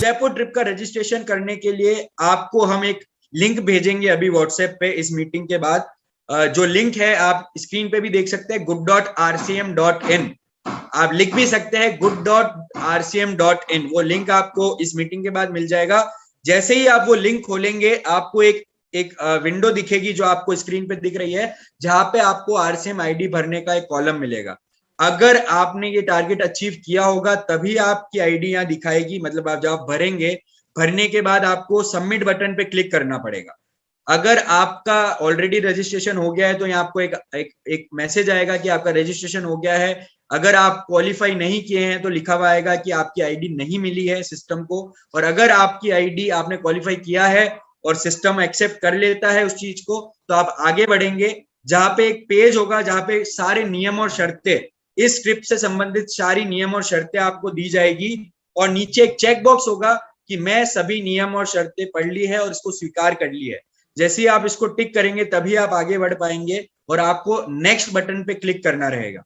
Udaipur trip का registration करने के लिए आपको हम एक लिंक भेजेंगे अभी व्हाट्सएप पे इस मीटिंग के बाद। जो लिंक है आप स्क्रीन पे भी देख सकते हैं, good.rcm.in। आप लिख भी सकते हैं good.rcm.in। वो लिंक आपको इस मीटिंग के बाद मिल जाएगा। जैसे ही आप वो लिंक खोलेंगे आपको एक विंडो दिखेगी जो आपको स्क्रीन पे दिख रही है, जहां पे आपको आरसीएम आईडी भरने का एक कॉलम मिलेगा। अगर आपने ये टारगेट अचीव किया होगा तभी आपकी आईडी यहाँ दिखाएगी, मतलब आप जब भरेंगे, भरने के बाद आपको सबमिट बटन पे क्लिक करना पड़ेगा। अगर आपका ऑलरेडी रजिस्ट्रेशन हो गया है तो यहाँ आपको एक मैसेज आएगा कि आपका रजिस्ट्रेशन हो गया है। अगर आप क्वालिफाई नहीं किए हैं तो लिखा हुआ आएगा कि आपकी आईडी नहीं मिली है सिस्टम को। और अगर आपकी आईडी आपने क्वालिफाई किया है और सिस्टम एक्सेप्ट कर लेता है उस चीज को, तो आप आगे बढ़ेंगे, जहां पे एक पेज होगा जहां पे सारे नियम और शर्तें, इस ट्रिप से संबंधित सारी नियम और शर्तें आपको दी जाएगी। और नीचे एक चेक बॉक्स होगा कि मैं सभी नियम और शर्तें पढ़ ली है और इसको स्वीकार कर ली है। जैसे ही आप इसको टिक करेंगे तभी आप आगे बढ़ पाएंगे और आपको नेक्स्ट बटन पे क्लिक करना रहेगा।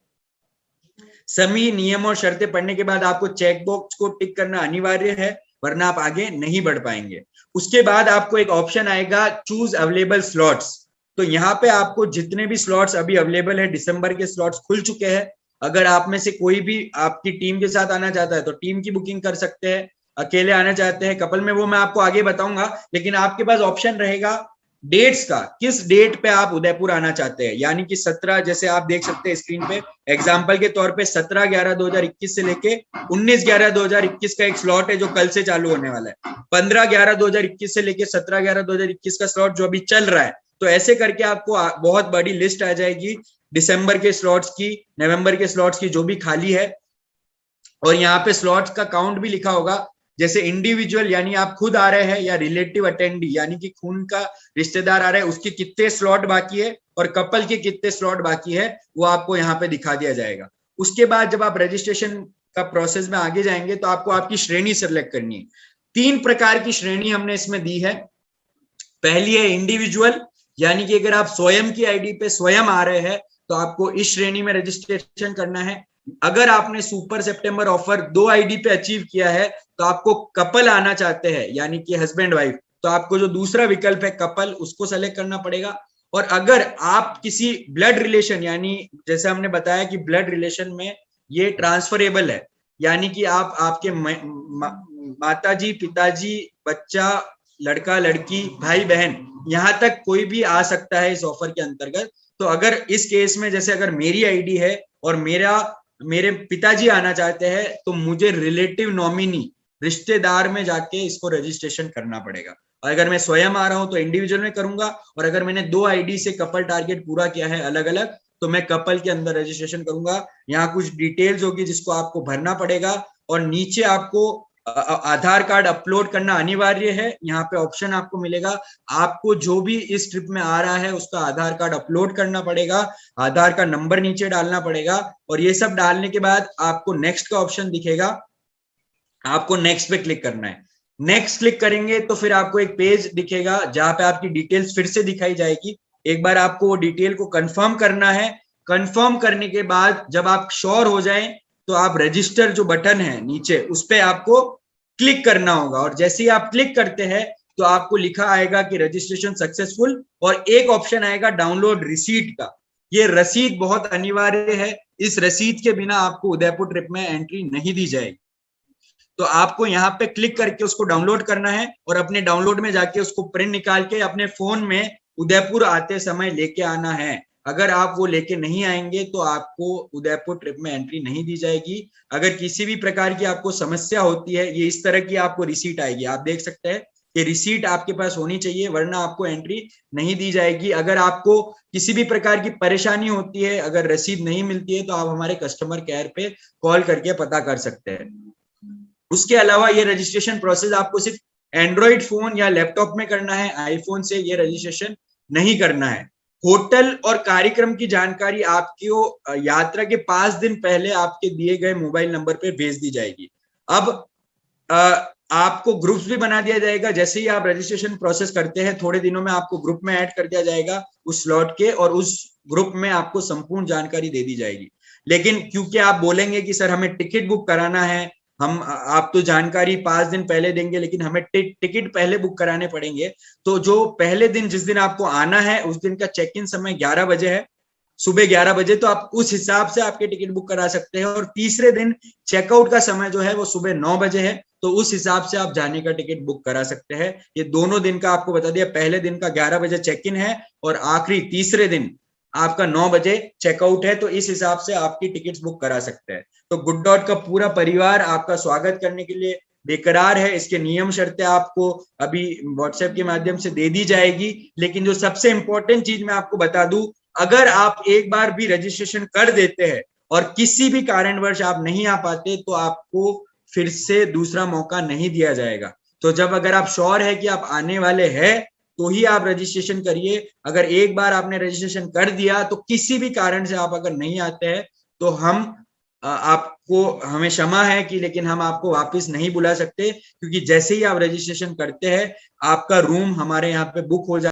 सभी नियम और शर्तें पढ़ने के बाद आपको चेक बॉक्स को टिक करना अनिवार्य है, वरना आप आगे नहीं बढ़ पाएंगे। उसके बाद आपको एक ऑप्शन आएगा चूज अवेलेबल स्लॉट्स। तो यहाँ पे आपको जितने भी स्लॉट्स अभी अवेलेबल है, दिसंबर के स्लॉट्स खुल चुके हैं। अगर आप में से कोई भी आपकी टीम के साथ आना चाहता है तो टीम की बुकिंग कर सकते हैं, अकेले आना चाहते हैं कपल में, वो मैं आपको आगे बताऊंगा। लेकिन आपके पास ऑप्शन रहेगा डेट्स का, किस डेट पे आप उदयपुर आना चाहते हैं। यानी कि 17, जैसे आप देख सकते हैं स्क्रीन पे एग्जांपल के तौर पे 17/11/2021 से लेके 19/11/2021 का एक स्लॉट है जो कल से चालू होने वाला है। 15/11/2021 से लेके 17/11/2021 का स्लॉट जो अभी चल रहा है। तो ऐसे करके आपको बहुत बड़ी लिस्ट आ जाएगी दिसंबर के स्लॉट्स की, नवंबर के स्लॉट्स की, जो भी खाली है। और यहाँ पे स्लॉट्स का काउंट भी लिखा होगा, जैसे इंडिविजुअल यानी आप खुद आ रहे हैं, या रिलेटिव अटेंडी यानी कि खून का रिश्तेदार आ रहा है, उसके कितने स्लॉट बाकी है और कपल के कितने स्लॉट बाकी है, वो आपको यहाँ पे दिखा दिया जाएगा। उसके बाद जब आप रजिस्ट्रेशन का प्रोसेस में आगे जाएंगे तो आपको आपकी श्रेणी सेलेक्ट करनी है। 3 प्रकार की श्रेणी हमने इसमें दी है। पहली है इंडिविजुअल, यानी कि अगर आप स्वयं की आईडी पे स्वयं आ रहे हैं तो आपको इस श्रेणी में रजिस्ट्रेशन करना है। अगर आपने सुपर सितंबर ऑफर 2 आईडी पे अचीव किया है तो आपको कपल आना चाहते हैं, यानी कि हस्बैंड वाइफ, तो आपको जो दूसरा विकल्प है कपल, उसको सेलेक्ट करना पड़ेगा। और अगर आप किसी ब्लड रिलेशन, यानी जैसे हमने बताया कि ब्लड रिलेशन में ये ट्रांसफरेबल है, यानी कि आप आपके माताजी, पिताजी, बच्चा, लड़का, लड़की, भाई, बहन, यहां तक कोई भी आ सकता है इस ऑफर के अंतर्गत। तो अगर इस केस में जैसे अगर मेरी आईडी है और मेरे पिताजी आना चाहते हैं तो मुझे रिलेटिव नॉमिनी, रिश्तेदार में जाके इसको रजिस्ट्रेशन करना पड़ेगा। और अगर मैं स्वयं आ रहा हूं तो इंडिविजुअल में करूंगा, और अगर मैंने 2 आईडी से कपल टारगेट पूरा किया है अलग अलग, तो मैं कपल के अंदर रजिस्ट्रेशन करूंगा। यहाँ कुछ डिटेल्स होगी जिसको आपको भरना पड़ेगा, और नीचे आपको आधार कार्ड अपलोड करना अनिवार्य है। यहाँ पे ऑप्शन आपको मिलेगा, आपको जो भी इस ट्रिप में आ रहा है उसका आधार कार्ड अपलोड करना पड़ेगा, आधार का नंबर नीचे डालना पड़ेगा। और ये सब डालने के बाद आपको नेक्स्ट का ऑप्शन दिखेगा, आपको नेक्स्ट पे क्लिक करना है। नेक्स्ट क्लिक करेंगे तो फिर आपको एक पेज दिखेगा जहां पे आपकी डिटेल्स फिर से दिखाई जाएगी। एक बार आपको वो डिटेल को कंफर्म करना है। कंफर्म करने के बाद जब आप श्योर हो जाएं तो आप रजिस्टर जो बटन है नीचे, उस पे आपको क्लिक करना होगा। और जैसे ही आप क्लिक करते हैं तो आपको लिखा आएगा कि रजिस्ट्रेशन सक्सेसफुल, और एक ऑप्शन आएगा डाउनलोड रिसीट का। ये रसीद बहुत अनिवार्य है, इस रसीद के बिना आपको उदयपुर ट्रिप में एंट्री नहीं दी जाएगी। तो आपको यहाँ पे क्लिक करके उसको डाउनलोड करना है, और अपने डाउनलोड में जाके उसको प्रिंट निकाल के अपने फोन में उदयपुर आते समय लेके आना है। अगर आप वो लेके नहीं आएंगे तो आपको उदयपुर ट्रिप में एंट्री नहीं दी जाएगी। अगर किसी भी प्रकार की आपको समस्या होती है, ये इस तरह की आपको रिसीट आएगी, आप देख सकते हैं कि रिसीट आपके पास होनी चाहिए, वरना आपको एंट्री नहीं दी जाएगी। अगर आपको किसी भी प्रकार की परेशानी होती है, अगर रसीद नहीं मिलती है, तो आप हमारे कस्टमर केयर पे कॉल करके पता कर सकते हैं। उसके अलावा ये रजिस्ट्रेशन प्रोसेस आपको सिर्फ एंड्रॉइड फोन या लैपटॉप में करना है, आईफोन से ये रजिस्ट्रेशन नहीं करना है। होटल और कार्यक्रम की जानकारी आपको यात्रा के 5 दिन पहले आपके दिए गए मोबाइल नंबर पे भेज दी जाएगी। अब आपको ग्रुप्स भी बना दिया जाएगा। जैसे ही आप रजिस्ट्रेशन प्रोसेस करते हैं, थोड़े दिनों में आपको ग्रुप में ऐड कर दिया जाएगा उस स्लॉट के, और उस ग्रुप में आपको संपूर्ण जानकारी दे दी जाएगी। लेकिन क्योंकि आप बोलेंगे कि सर हमें टिकट बुक कराना है, हम आप तो जानकारी 5 दिन पहले देंगे, लेकिन हमें टिकट पहले बुक कराने पड़ेंगे। तो जो पहले दिन जिस दिन आपको आना है उस दिन का चेक इन समय 11 बजे है, सुबह 11 बजे, तो आप उस हिसाब से आपके टिकट बुक करा सकते हैं। और तीसरे दिन चेकआउट का समय जो है वो सुबह 9 बजे है, तो उस हिसाब से आप जाने का टिकट बुक करा सकते हैं। ये दोनों दिन का आपको बता दिया, पहले दिन का 11 बजे चेक इन है और आखिरी तीसरे दिन आपका 9 बजे चेकआउट है, तो इस हिसाब से आपकी टिकट्स बुक करा सकते हैं। तो गुड डॉट का पूरा परिवार आपका स्वागत करने के लिए बेकरार है। इसके नियम शर्तें आपको अभी व्हाट्सएप के माध्यम से दे दी जाएगी, लेकिन जो सबसे इंपॉर्टेंट चीज मैं आपको बता दूं, अगर आप एक बार भी रजिस्ट्रेशन कर देते हैं और किसी भी कारणवश आप नहीं आ पाते, तो आपको फिर से दूसरा मौका नहीं दिया जाएगा। तो जब अगर आप श्योर है कि आप आने वाले हैं तो ही आप रजिस्ट्रेशन करिए। अगर एक बार आपने रजिस्ट्रेशन कर दिया तो किसी भी कारण से आप अगर नहीं आते हैं तो आपको हमें क्षमा है कि, लेकिन हम आपको वापस नहीं बुला सकते, क्योंकि जैसे ही आप रजिस्ट्रेशन करते हैं आपका रूम हमारे यहाँ पे बुक हो जाता है।